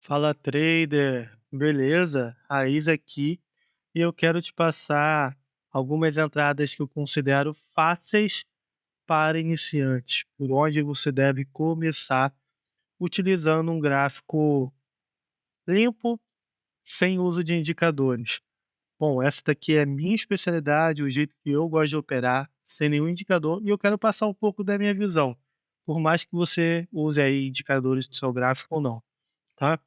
Fala trader, beleza? Raiz aqui e eu quero te passar algumas entradas que eu considero fáceis para iniciantes, por onde você deve começar utilizando um gráfico limpo, sem uso de indicadores. Bom, essa daqui é a minha especialidade, o jeito que eu gosto de operar, sem nenhum indicador, e eu quero passar um pouco da minha visão, por mais que você use aí indicadores no seu gráfico ou não, tá?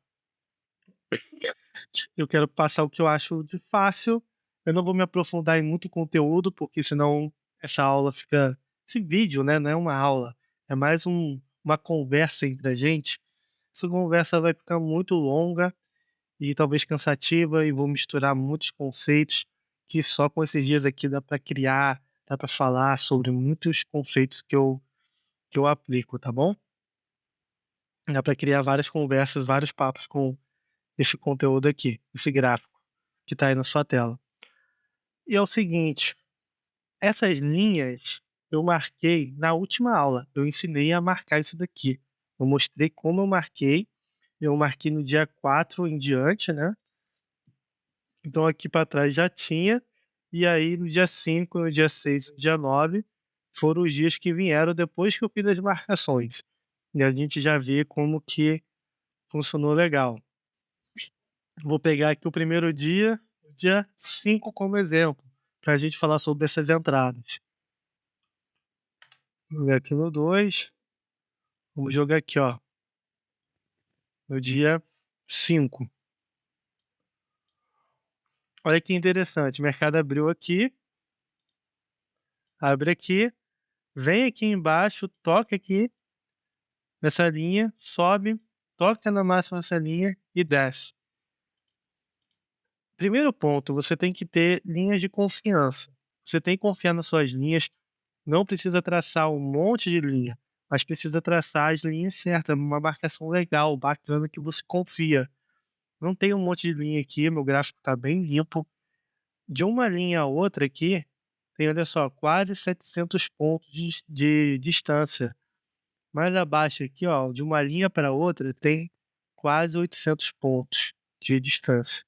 Eu quero passar o que eu acho de fácil. Eu não vou me aprofundar em muito conteúdo, porque senão essa aula fica esse vídeo, né, não é uma aula, é mais uma conversa entre a gente. Essa conversa vai ficar muito longa e talvez cansativa, e vou misturar muitos conceitos que só com esses dias aqui dá para criar, dá para falar sobre muitos conceitos que eu aplico, tá bom? Dá para criar várias conversas, vários papos com esse conteúdo aqui, esse gráfico que está aí na sua tela. E é o seguinte, essas linhas eu marquei na última aula, eu ensinei a marcar isso daqui. Eu mostrei como eu marquei no dia 4 em diante, né? Então aqui para trás já tinha, e aí no dia 5, no dia 6, no dia 9 foram os dias que vieram depois que eu fiz as marcações. E a gente já vê como que funcionou legal. Vou pegar aqui o dia 5 como exemplo, para a gente falar sobre essas entradas. Vou ver aqui no 2, vamos jogar aqui, ó, no dia 5. Olha que interessante, o mercado abriu aqui, abre aqui, vem aqui embaixo, toca aqui nessa linha, sobe, toca na máxima dessa linha e desce. Primeiro ponto, você tem que ter linhas de confiança. Você tem que confiar nas suas linhas, não precisa traçar um monte de linha, mas precisa traçar as linhas certas, uma marcação legal, bacana, que você confia. Não tem um monte de linha aqui, meu gráfico está bem limpo. De uma linha a outra aqui, tem, olha só, quase 700 pontos de distância. Mais abaixo aqui, ó, de uma linha para outra, tem quase 800 pontos de distância.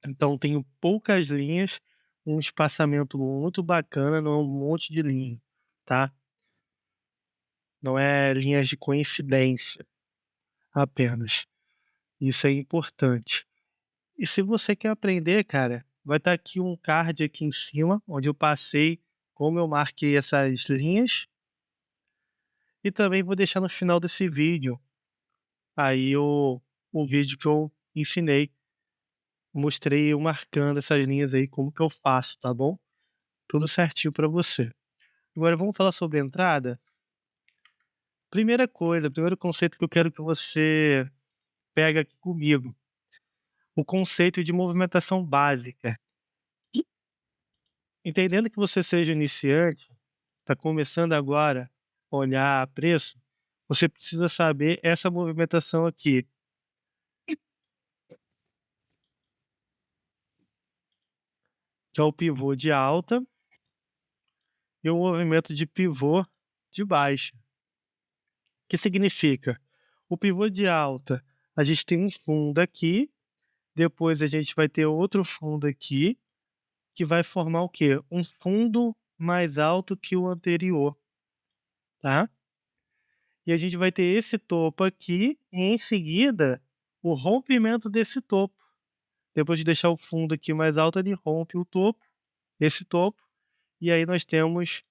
Então, tenho poucas linhas, um espaçamento muito bacana, não é um monte de linha, tá? Não é linhas de coincidência apenas. Isso é importante. E se você quer aprender, cara, vai estar aqui um card aqui em cima, onde eu passei como eu marquei essas linhas, e também vou deixar no final desse vídeo aí o vídeo que eu ensinei, mostrei eu marcando essas linhas aí, como que eu faço, tá bom? Tudo certinho para você. Agora vamos falar sobre entrada? Primeira coisa, primeiro conceito que eu quero que você pegue aqui comigo, o conceito de movimentação básica. Entendendo que você seja iniciante, está começando agora a olhar preço, você precisa saber essa movimentação aqui, que é o pivô de alta e o movimento de pivô de baixa. O que significa? O pivô de alta, a gente tem um fundo aqui, depois a gente vai ter outro fundo aqui, que vai formar o quê? Um fundo mais alto que o anterior, tá? E a gente vai ter esse topo aqui e em seguida o rompimento desse topo. Depois de deixar o fundo aqui mais alto, ele rompe o topo, esse topo, e aí nós temos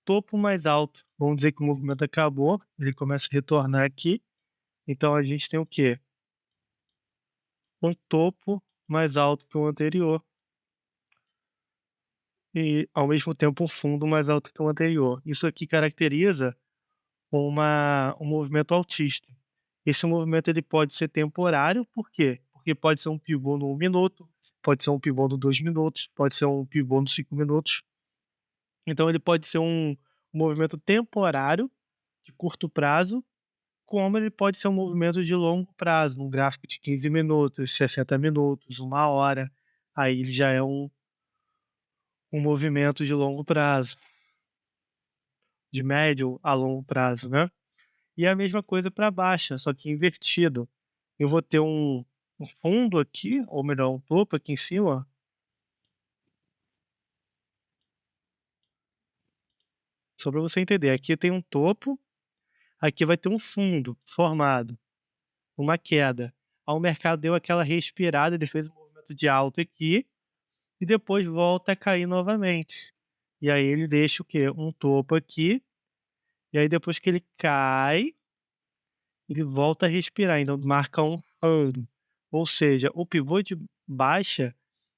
topo mais alto. Vamos dizer que o movimento acabou, ele começa a retornar aqui. Então a gente tem o quê? Um topo mais alto que o anterior e ao mesmo tempo um fundo mais alto que o anterior. Isso aqui caracteriza um movimento altista. Esse movimento ele pode ser temporário, por quê? Porque pode ser um pivô no 1 minuto, pode ser um pivô no 2 minutos, pode ser um pivô no 5 minutos. Então ele pode ser um movimento temporário, de curto prazo, como ele pode ser um movimento de longo prazo, num gráfico de 15 minutos, 60 minutos, 1 hora. Aí ele já é um movimento de longo prazo, de médio a longo prazo, né? E a mesma coisa para baixa, só que invertido. eu vou ter um fundo aqui, ou melhor, um topo aqui em cima, ó. Só para você entender, aqui tem um topo, aqui vai ter um fundo formado, uma queda. Aí o mercado deu aquela respirada, ele fez um movimento de alta aqui, e depois volta a cair novamente. E aí ele deixa o quê? Um topo aqui, e aí depois que ele cai, ele volta a respirar, então marca um fundo. Ou seja, o pivô de baixa,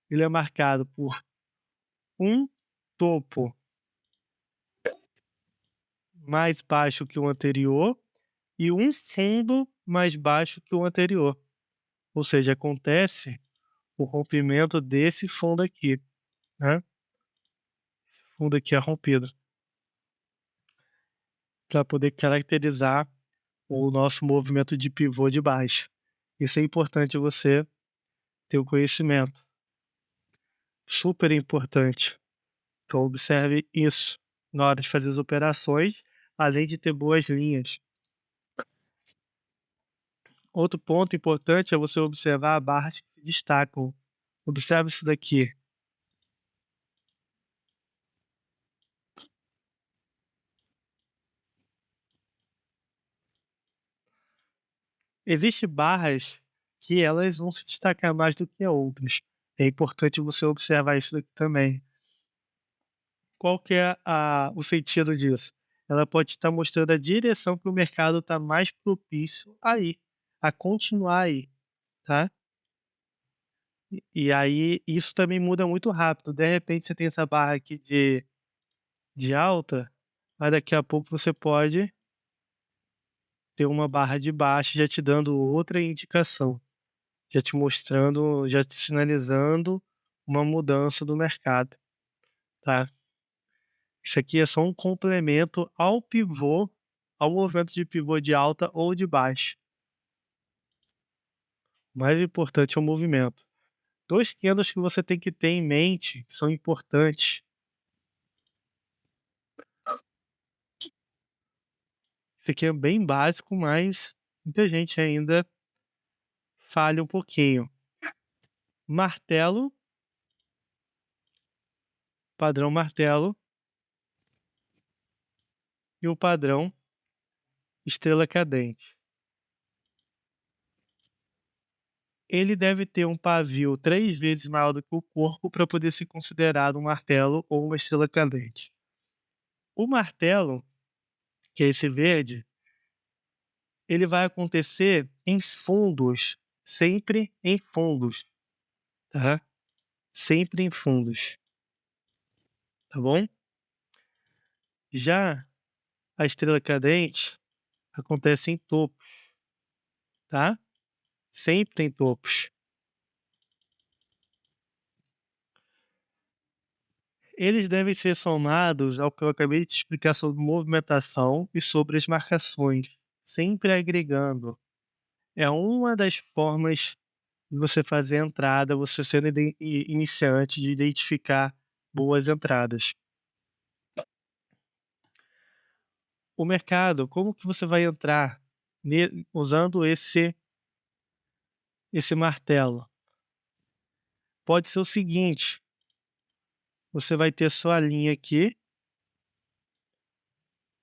ele é marcado por um topo mais baixo que o anterior e um fundo mais baixo que o anterior. Ou seja, acontece o rompimento desse fundo aqui, né? Esse fundo aqui é rompido, para poder caracterizar o nosso movimento de pivô de baixa. Isso é importante você ter o conhecimento, super importante. Então observe isso na hora de fazer as operações, além de ter boas linhas. Outro ponto importante é você observar barras que se destacam. Observe isso daqui. Existem barras que elas vão se destacar mais do que outras. É importante você observar isso daqui também. Qual que é o sentido disso? Ela pode estar mostrando a direção que o mercado está mais propício a ir, a continuar aí, tá? E aí isso também muda muito rápido. De repente você tem essa barra aqui de alta, mas daqui a pouco você pode ter uma barra de baixa já te dando outra indicação, já te mostrando, já te sinalizando uma mudança do mercado, tá? Isso aqui é só um complemento ao pivô, ao movimento de pivô de alta ou de baixa. O mais importante é o movimento. 2 candles que você tem que ter em mente, que são importantes. Isso aqui é bem básico, mas muita gente ainda falha um pouquinho. Martelo, padrão martelo e o padrão estrela cadente. Ele deve ter um pavio 3 vezes maior do que o corpo para poder ser considerado um martelo ou uma estrela cadente. O martelo, que é esse verde, ele vai acontecer em fundos, sempre em fundos, tá? Sempre em fundos, tá bom? Já a estrela cadente acontece em topos, tá? Sempre em topos. Eles devem ser somados ao que eu acabei de te explicar sobre movimentação e sobre as marcações, sempre agregando. É uma das formas de você fazer a entrada, você sendo iniciante, de identificar boas entradas. O mercado, como que você vai entrar usando esse martelo? Pode ser o seguinte: você vai ter sua linha aqui,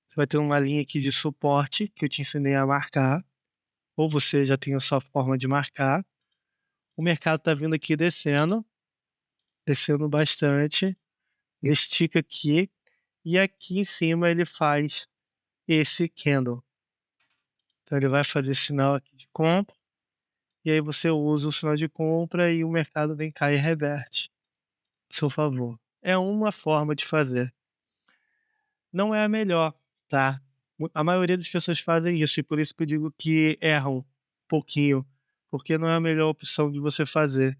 você vai ter uma linha aqui de suporte que eu te ensinei a marcar, ou você já tem a sua forma de marcar. O mercado está vindo aqui descendo, descendo bastante, ele estica aqui e aqui em cima ele faz esse candle. Então ele vai fazer sinal aqui de compra, e aí você usa o sinal de compra e o mercado vem cá e reverte a seu favor. É uma forma de fazer. Não é a melhor, tá? A maioria das pessoas fazem isso e por isso que eu digo que erram um pouquinho, porque não é a melhor opção de você fazer.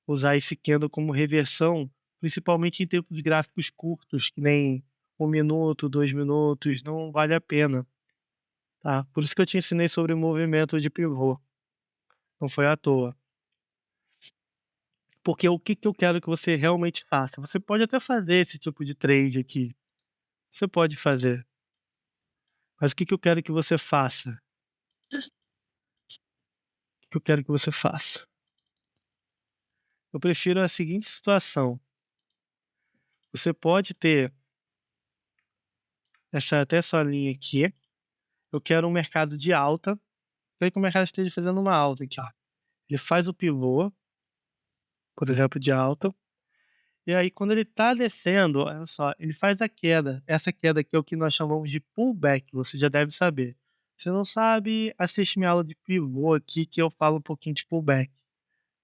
Usar esse candle como reversão, principalmente em tempos gráficos curtos, que nem 1 minuto, 2 minutos, não vale a pena, tá? Por isso que eu te ensinei sobre o movimento de pivô, não foi à toa. Porque o que que eu quero que você realmente faça? Você pode até fazer esse tipo de trade aqui, você pode fazer, mas o que que eu quero que você faça? que eu quero que você faça? Eu prefiro a seguinte situação: você pode ter até essa linha aqui. Eu quero um mercado de alta. Quero que o mercado esteja fazendo uma alta aqui, ó. Ele faz o pivô, por exemplo, de alta, e aí quando ele tá descendo, olha só, ele faz a queda. Essa queda aqui é o que nós chamamos de pullback, você já deve saber. Se não sabe, assiste minha aula de pivô aqui que eu falo um pouquinho de pullback,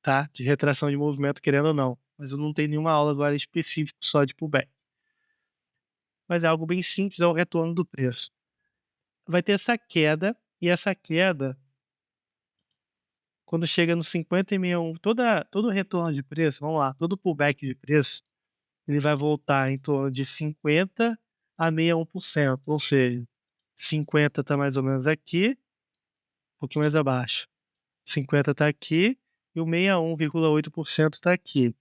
tá? De retração de movimento, querendo ou não. Mas eu não tenho nenhuma aula agora específica só de pullback. Mas é algo bem simples, é o retorno do preço. Vai ter essa queda, e essa queda, quando chega no 50,61, todo retorno de preço, vamos lá, todo pullback de preço, ele vai voltar em torno de 50 a 61%, ou seja, 50 está mais ou menos aqui, um pouquinho mais abaixo. 50 está aqui e o 61,8% está aqui.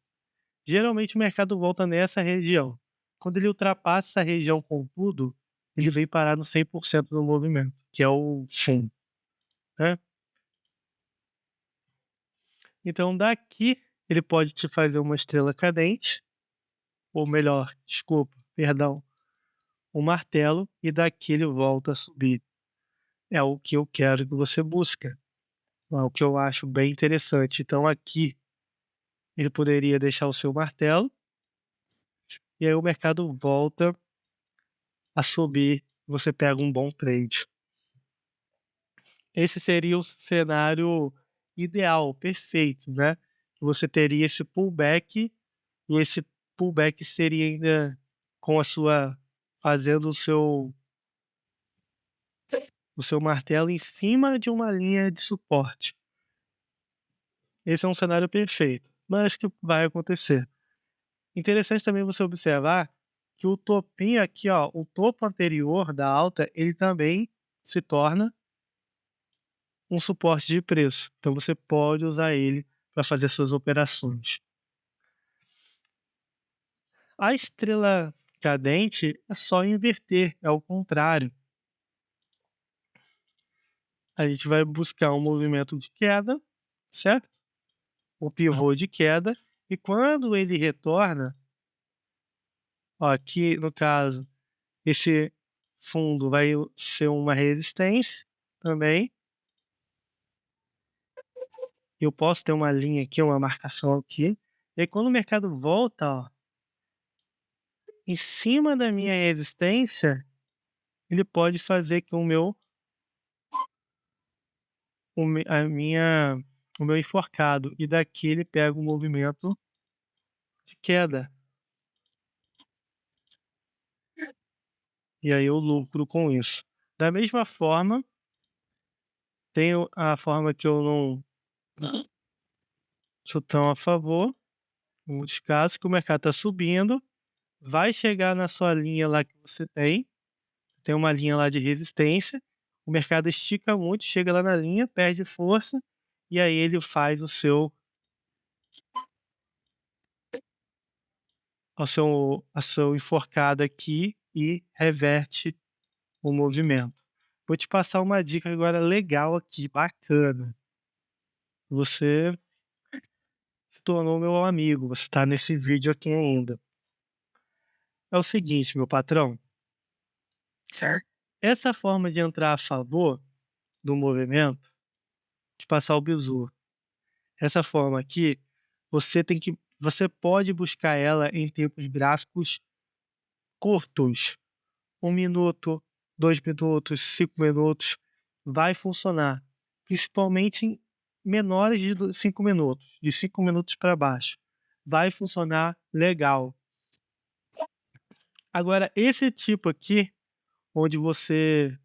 Geralmente o mercado volta nessa região. Quando ele ultrapassa essa região com tudo, ele vem parar no 100% do movimento, que é o fundo, né? Então daqui ele pode te fazer uma estrela cadente, ou melhor, desculpa, perdão, um martelo, e daqui ele volta a subir. É o que eu quero que você busque, é o que eu acho bem interessante. Então aqui ele poderia deixar o seu martelo, e aí o mercado volta a subir, você pega um bom trade. Esse seria o cenário ideal, perfeito, né? Você teria esse pullback, e esse pullback seria ainda com a sua fazendo o seu martelo em cima de uma linha de suporte. Esse é um cenário perfeito, mas que vai acontecer. Interessante também você observar que o topinho aqui, ó, o topo anterior da alta, ele também se torna um suporte de preço. Então você pode usar ele para fazer suas operações. A estrela cadente é só inverter, é o contrário. A gente vai buscar um movimento de queda, certo? O pivô de queda, e quando ele retorna, ó, aqui no caso, esse fundo vai ser uma resistência também. Eu posso ter uma linha aqui, uma marcação aqui, e aí quando o mercado volta, ó, em cima da minha resistência, ele pode fazer que o me a minha o meu enforcado, e daqui ele pega o movimento de queda. E aí eu lucro com isso. Da mesma forma, tenho a forma que eu não sou tão a favor, em muitos casos, que o mercado está subindo, vai chegar na sua linha lá que você tem uma linha lá de resistência, o mercado estica muito, chega lá na linha, perde força, e aí ele faz a sua enforcada aqui e reverte o movimento. Vou te passar uma dica agora legal aqui, bacana. Você se tornou meu amigo, você está nesse vídeo aqui ainda. É o seguinte, meu patrão, Certo. essa forma de entrar a favor do movimento, de passar o bizu, essa forma aqui, você pode buscar ela em tempos gráficos curtos, 1 minuto, 2 minutos, 5 minutos, vai funcionar, principalmente em menores de 5 minutos, de 5 minutos para baixo, vai funcionar legal. Agora esse tipo aqui, onde você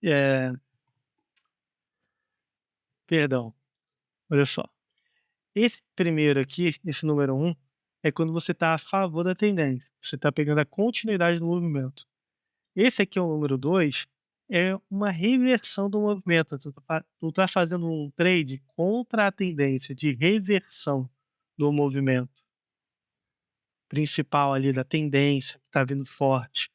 eh, perdão, olha só, esse primeiro aqui, esse número 1, é quando você está a favor da tendência, você está pegando a continuidade do movimento. Esse aqui é o número 2, é uma reversão do movimento, tu tá fazendo um trade contra a tendência de reversão do movimento principal ali da tendência, que tá vindo forte.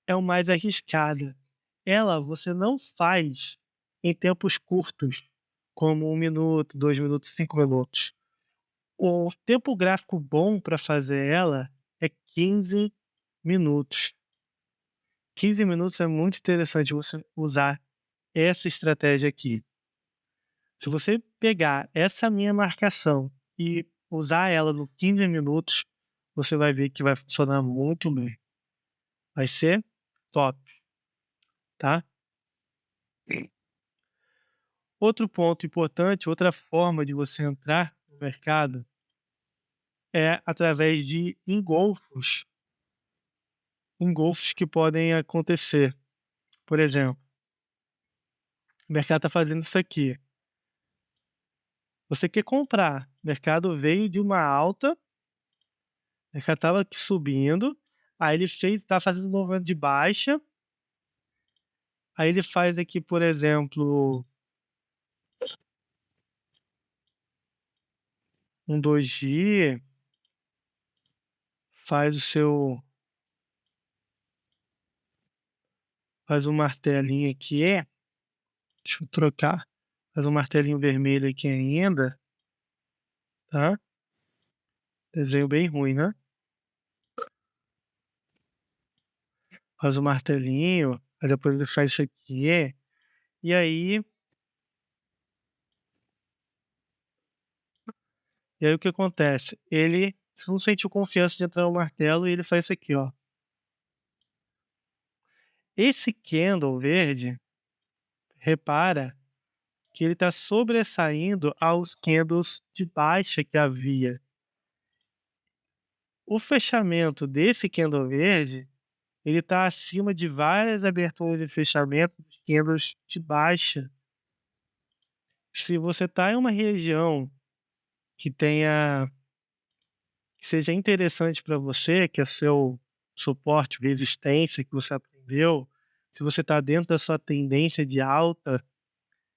É o mais arriscada. Ela você não faz em tempos curtos, como 1 minuto, 2 minutos, 5 minutos. O tempo gráfico bom para fazer ela é 15 minutos. 15 minutos é muito interessante você usar essa estratégia aqui. Se você pegar essa minha marcação e usar ela no 15 minutos, você vai ver que vai funcionar muito bem. Vai ser top, tá? Outro ponto importante, outra forma de você entrar no mercado é através de engolfos que podem acontecer. Por exemplo, o mercado está fazendo isso aqui. Você quer comprar, o mercado veio de uma alta, o mercado estava subindo, aí ele está fazendo um movimento de baixa, aí ele faz aqui, por exemplo, um doji, faz o seu, faz um martelinho aqui, deixa eu trocar, faz um martelinho vermelho aqui ainda, tá? Desenho bem ruim, né? Faz o martelinho, aí depois ele faz isso aqui, e aí o que acontece? Ele você não sentiu confiança de entrar no martelo e ele faz isso aqui, ó. Esse candle verde, repara que ele está sobressaindo aos candles de baixa que havia. O fechamento desse candle verde, ele está acima de várias aberturas e fechamento dos candles de baixa. Se você está em uma região que tenha que seja interessante para você, que é seu suporte, resistência que você aprendeu, se você está dentro da sua tendência de alta,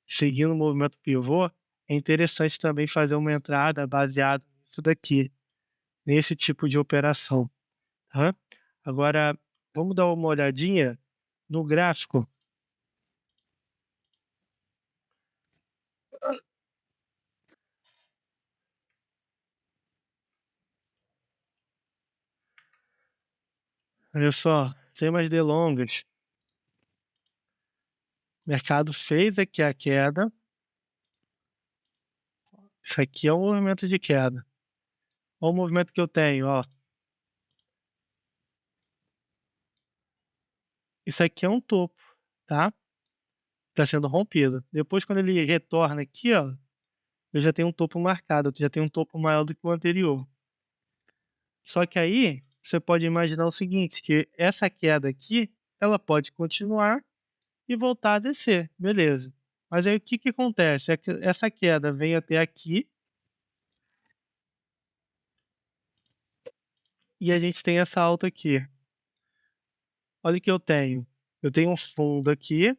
seguindo o movimento pivô, é interessante também fazer uma entrada baseada nisso daqui, nesse tipo de operação, tá? Agora, vamos dar uma olhadinha no gráfico. Olha só, sem mais delongas, o mercado fez aqui a queda. Isso aqui é um movimento de queda. Olha o movimento que eu tenho, ó. Isso aqui é um topo, tá? Tá sendo rompido. Depois, quando ele retorna aqui, ó, eu já tenho um topo marcado, eu já tenho um topo maior do que o anterior. Só que aí, você pode imaginar o seguinte, que essa queda aqui, ela pode continuar e voltar a descer, beleza. Mas aí o que que acontece? É que essa queda vem até aqui e a gente tem essa alta aqui. Olha o que eu tenho. Eu tenho um fundo aqui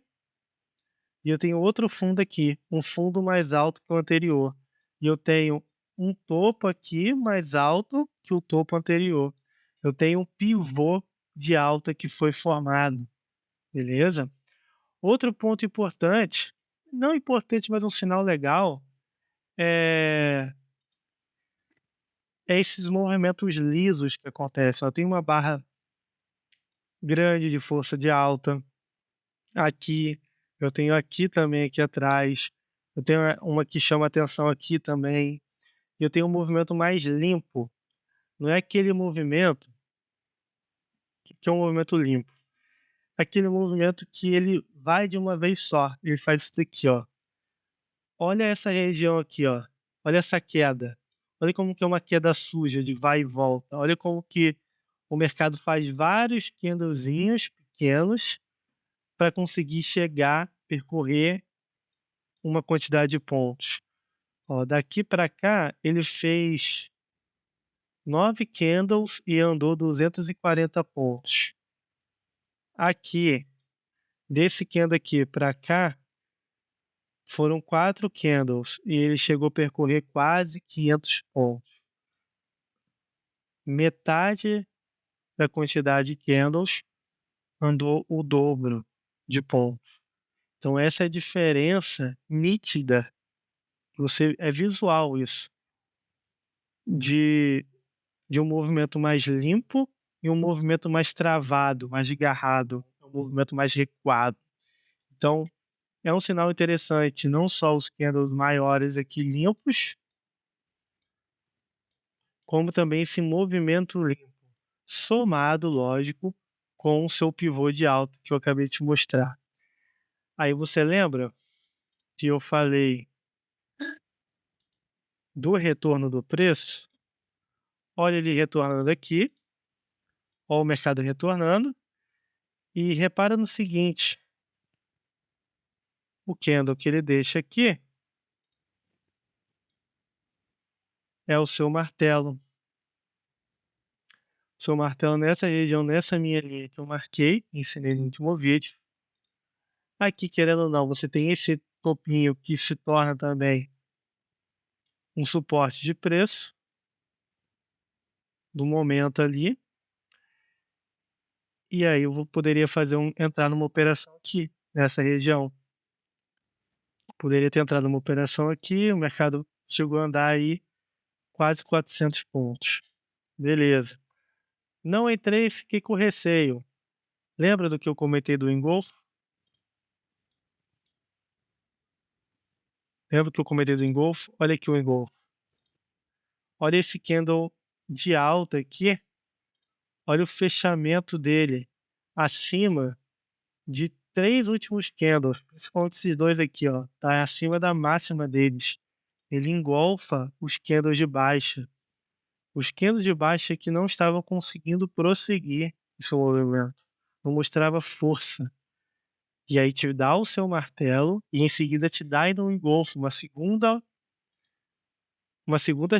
e eu tenho outro fundo aqui, um fundo mais alto que o anterior. E eu tenho um topo aqui mais alto que o topo anterior. Eu tenho um pivô de alta que foi formado, beleza? Outro ponto importante, não importante, mas um sinal legal, é, é esses movimentos lisos que acontecem. Eu tenho uma barra grande de força de alta aqui, eu tenho aqui também, aqui atrás, eu tenho uma que chama atenção aqui também, e eu tenho um movimento mais limpo, não é aquele movimento que é um movimento limpo, é aquele movimento que ele vai de uma vez só, ele faz isso daqui, ó. Olha essa região aqui, ó. Olha essa queda. Olha como que é uma queda suja de vai e volta. Olha como que o mercado faz vários candlezinhos pequenos para conseguir chegar, percorrer uma quantidade de pontos. Ó, daqui para cá, ele fez 9 candles e andou 240 pontos. Aqui, desse candle aqui para cá, foram 4 candles e ele chegou a percorrer quase 500 pontos. Metade da quantidade de candles andou o dobro de pontos. Então essa é a diferença nítida, é visual isso, de um movimento mais limpo e um movimento mais travado, mais desgarrado, um movimento mais recuado. Então, é um sinal interessante, não só os candles maiores aqui limpos, como também esse movimento limpo, somado, lógico, com o seu pivô de alta que eu acabei de te mostrar. Aí você lembra que eu falei do retorno do preço? Olha ele retornando aqui, olha o mercado retornando, e repara no seguinte, o candle que ele deixa aqui é o seu martelo. Seu martelo nessa região, nessa minha linha que eu marquei, ensinei no último vídeo. Aqui, querendo ou não, você tem esse topinho que se torna também um suporte de preço do momento ali. E aí poderia entrar numa operação aqui, nessa região. Poderia ter entrado numa operação aqui, o mercado chegou a andar aí quase 400 pontos. Beleza. Não entrei, fiquei com receio. Lembra do que eu comentei do engolfo? Lembra que eu comentei do engolfo? Olha aqui o engolfo. Olha esse candle de alta aqui. Olha o fechamento dele acima de 3 últimos candles, principalmente esses dois aqui, ó, tá acima da máxima deles. Ele engolfa os candles de baixa. Os candles de baixa que não estavam conseguindo prosseguir esse movimento, não mostrava força. E aí te dá o seu martelo e em seguida te dá ainda um engolfo, uma segunda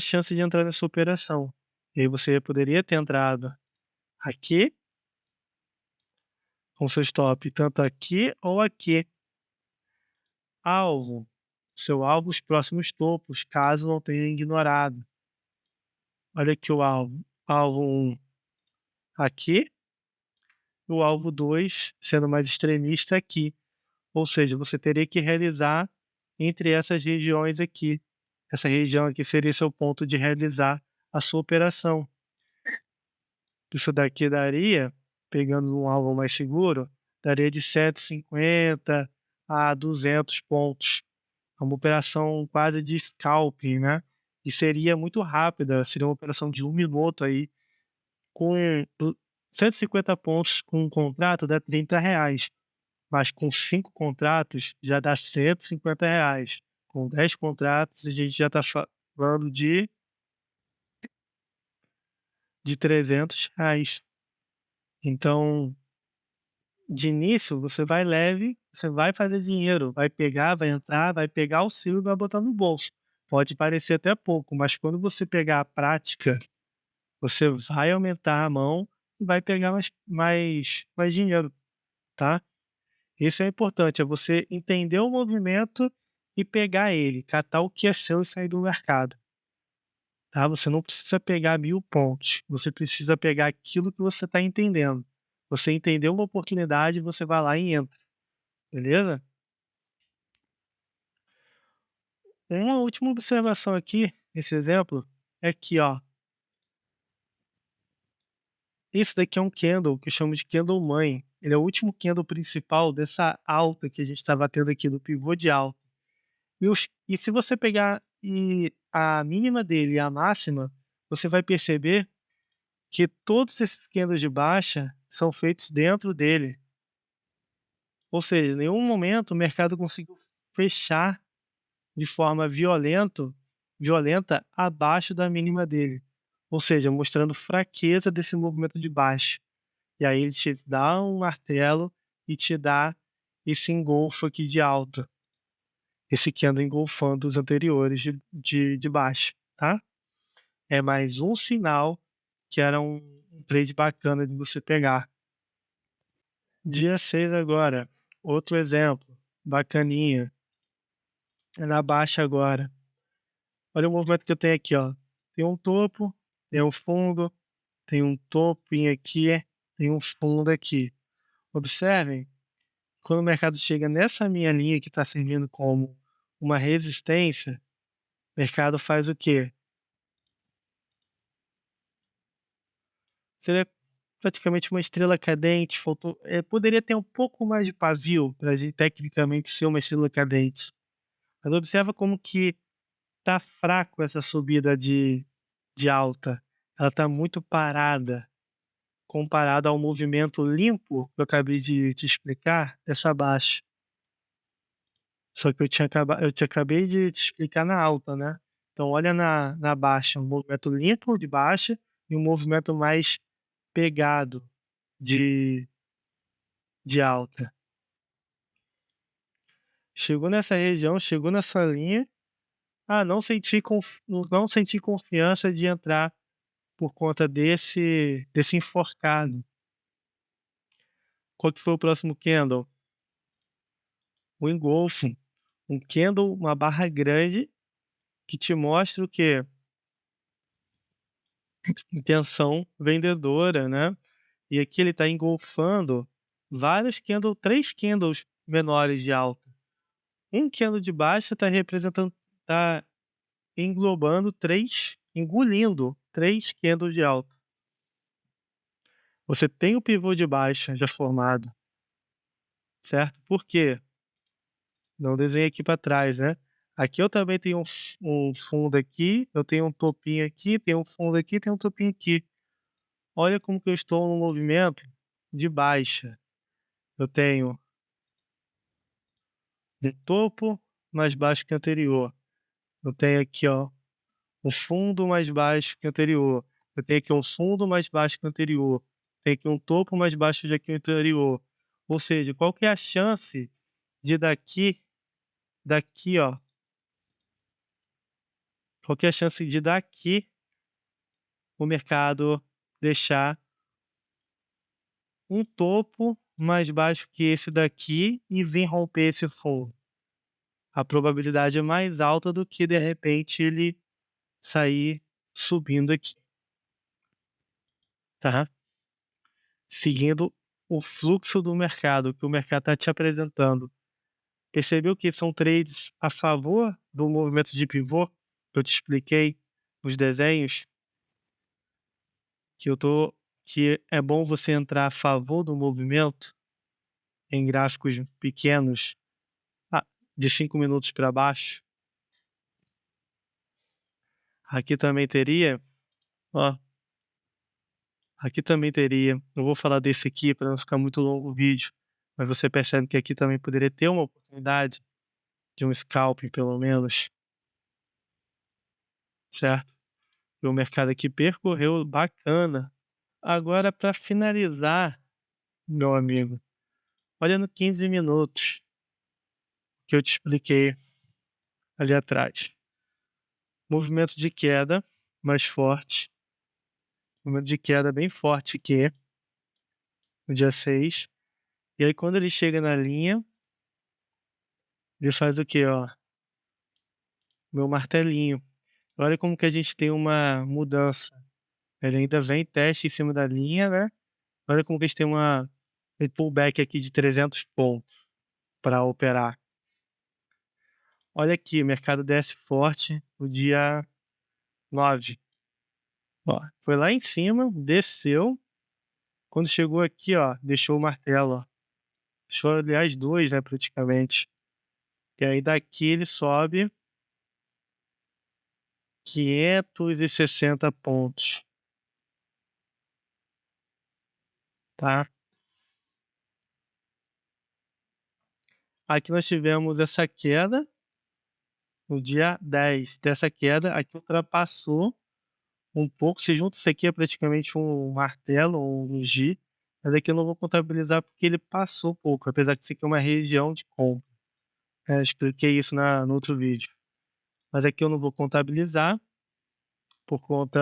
chance de entrar nessa operação. E aí você poderia ter entrado aqui com seu stop, tanto aqui ou aqui. Alvo, seu alvo, os próximos topos, caso não tenha ignorado. Olha aqui o alvo. Alvo 1 aqui, o alvo 2, sendo mais extremista, aqui. Ou seja, você teria que realizar entre essas regiões aqui. Essa região aqui seria seu ponto de realizar a sua operação. Isso daqui daria, pegando um alvo mais seguro, daria de 150 a 200 pontos. É uma operação quase de scalping, né? E seria muito rápida, seria uma operação de 1 minuto aí, com 150 pontos com um contrato dá R$ 30, mas com 5 contratos já dá R$ 150. Com 10 contratos a gente já está falando de R$ 300. Então, de início, você vai leve, você vai fazer dinheiro, vai pegar, vai entrar, vai pegar o seu e vai botar no bolso. Pode parecer até pouco, mas quando você pegar a prática, você vai aumentar a mão e vai pegar mais dinheiro, tá? Isso é importante, é você entender o movimento e pegar ele, catar o que é seu e sair do mercado, tá? Você não precisa pegar 1000 pontos, você precisa pegar aquilo que você está entendendo. Você entendeu uma oportunidade, você vai lá e entra, beleza? Uma última observação aqui, nesse exemplo, é que, ó, esse daqui é um candle que eu chamo de candle mãe. Ele é o último candle principal dessa alta que a gente estava tendo aqui, do pivô de alta. E se você pegar a mínima dele e a máxima, você vai perceber que todos esses candles de baixa são feitos dentro dele. Ou seja, em nenhum momento o mercado conseguiu fechar de forma violenta abaixo da mínima dele. Ou seja, mostrando fraqueza desse movimento de baixa. E aí ele te dá um martelo e te dá esse engolfo aqui de alta. Esse candle engolfando os anteriores de baixa, tá? É mais um sinal que era um trade bacana de você pegar. Dia 6 agora, outro exemplo, bacaninha. É na baixa agora. Olha o movimento que eu tenho aqui, ó. Tem um topo, tem um fundo, tem um topinho aqui, tem um fundo aqui. Observem quando o mercado chega nessa minha linha que está servindo como uma resistência, o mercado faz o quê? Seria praticamente uma estrela cadente, poderia ter um pouco mais de pavio para tecnicamente ser uma estrela cadente. Mas observa como que tá fraco essa subida de alta. Ela tá muito parada, comparado ao movimento limpo que eu acabei de te explicar, dessa baixa. Só que eu te acabei de te explicar na alta, né. Então olha na baixa, um movimento limpo de baixa e um movimento mais pegado de alta. Chegou nessa região, chegou nessa linha, não senti confiança de entrar por conta desse enforcado. Qual que foi o próximo candle? O engolfo. Um candle, uma barra grande que te mostra o quê? Intenção vendedora, né. E aqui ele está engolfando vários 3 candles menores de alta. Um candle de baixa está representando tá englobando 3, engolindo 3 candles de alta. Você tem o pivô de baixa já formado, certo? Por quê? Não desenhei aqui para trás, né. Aqui eu também tenho um fundo aqui, eu tenho um topinho aqui, tenho um fundo aqui, tenho um topinho aqui. Olha como que eu estou no movimento de baixa. Eu tenho um topo mais baixo que o anterior. Eu tenho aqui, ó, um fundo mais baixo que o anterior. Eu tenho aqui um fundo mais baixo que o anterior. Tenho aqui um topo mais baixo do que o anterior. Ou seja, qual que é a chance de daqui, ó, qual que é a chance de daqui o mercado deixar um topo mais baixo que esse daqui e vir romper esse fundo? A probabilidade é mais alta do que de repente ele sair subindo aqui, tá? Seguindo o fluxo do mercado, que o mercado está te apresentando. Percebeu que são trades a favor do movimento de pivô que eu te expliquei nos desenhos? Que eu tô que é bom você entrar a favor do movimento em gráficos pequenos, ah, de 5 minutos para baixo. Aqui também teria, ó, aqui também teria, não vou falar desse aqui para não ficar muito longo o vídeo, mas você percebe que aqui também poderia ter uma oportunidade de um scalping pelo menos, certo? E o mercado aqui percorreu bacana. Agora para finalizar, meu amigo, olha no 15 minutos que eu te expliquei ali atrás. Movimento de queda mais forte, movimento de queda bem forte aqui, no dia 6. E aí quando ele chega na linha, ele faz o quê, ó? Meu martelinho. Olha como que a gente tem uma mudança. Ele ainda vem teste em cima da linha, né? Olha como que a gente tem um pullback aqui de 300 pontos para operar. Olha aqui, o mercado desce forte no dia 9. Ó, foi lá em cima, desceu. Quando chegou aqui, ó, deixou o martelo, ó. Deixou, aliás, 2, né, praticamente. E aí daqui ele sobe 560 pontos, tá? Aqui nós tivemos essa queda no dia 10. Dessa queda, aqui ultrapassou um pouco. Se junta isso aqui é praticamente um martelo ou um G, mas aqui eu não vou contabilizar porque ele passou pouco, apesar que isso aqui é uma região de compra. Expliquei isso no outro vídeo. Mas aqui eu não vou contabilizar por conta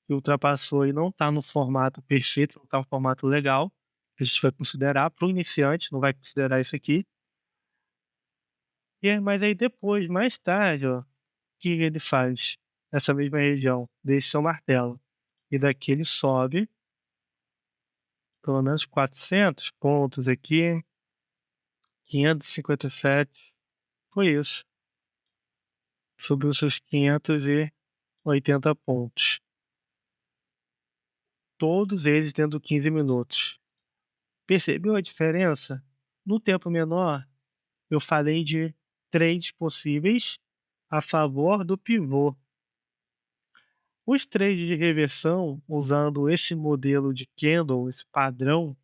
que ultrapassou e não está no formato perfeito, não está no formato legal. A gente vai considerar para o iniciante, não vai considerar isso aqui. Mas aí depois, mais tarde, ó, o que ele faz? Nessa mesma região, deixa seu martelo. E daqui ele sobe pelo menos 400 pontos aqui. 557. Foi isso. Subiu seus 580 pontos. Todos eles tendo 15 minutos. Percebeu a diferença? No tempo menor, eu falei de trades possíveis a favor do pivô. Os trades de reversão, usando esse modelo de candle, esse padrão,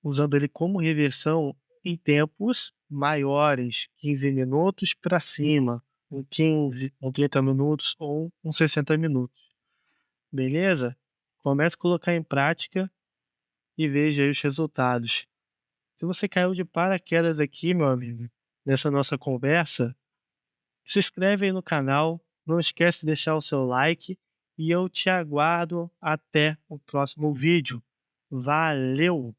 usando ele como reversão em tempos maiores, 15 minutos para cima, um 15, um 30 minutos ou um 60 minutos. Beleza? Comece a colocar em prática e veja aí os resultados. Se você caiu de paraquedas aqui, meu amigo, nessa nossa conversa, se inscreve aí no canal, não esquece de deixar o seu like e eu te aguardo até o próximo vídeo. Valeu!